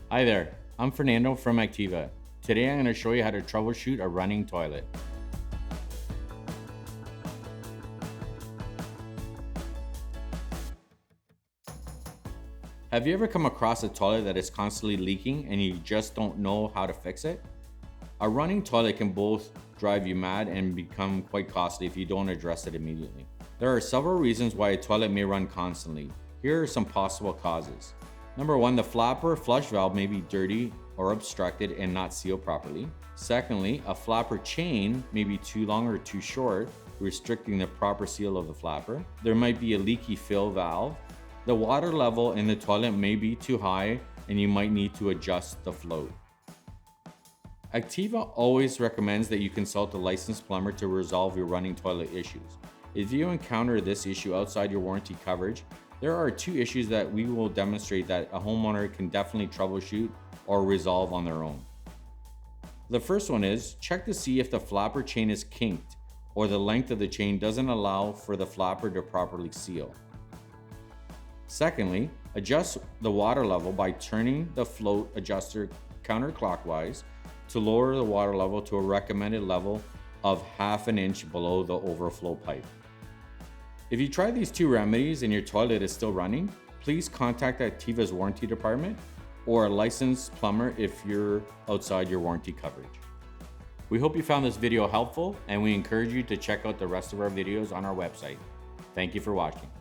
Hi there, I'm Fernando from Activa. Today I'm going to show you how to troubleshoot a running toilet. Have you ever come across a toilet that is constantly leaking and you just don't know how to fix it? A running toilet can both drive you mad and become quite costly if you don't address it immediately. There are several reasons why a toilet may run constantly. Here are some possible causes. Number one, the flapper flush valve may be dirty or obstructed and not sealed properly. Secondly, a flapper chain may be too long or too short, restricting the proper seal of the flapper. There might be a leaky fill valve. The water level in the toilet may be too high and you might need to adjust the float. Activa always recommends that you consult a licensed plumber to resolve your running toilet issues. If you encounter this issue outside your warranty coverage, there are two issues that we will demonstrate that a homeowner can definitely troubleshoot or resolve on their own. The first one is check to see if the flapper chain is kinked or the length of the chain doesn't allow for the flapper to properly seal. Secondly, adjust the water level by turning the float adjuster counterclockwise to lower the water level to a recommended level of ½ inch below the overflow pipe. If you try these two remedies and your toilet is still running, please contact Activa's warranty department or a licensed plumber if you're outside your warranty coverage. We hope you found this video helpful and we encourage you to check out the rest of our videos on our website. Thank you for watching.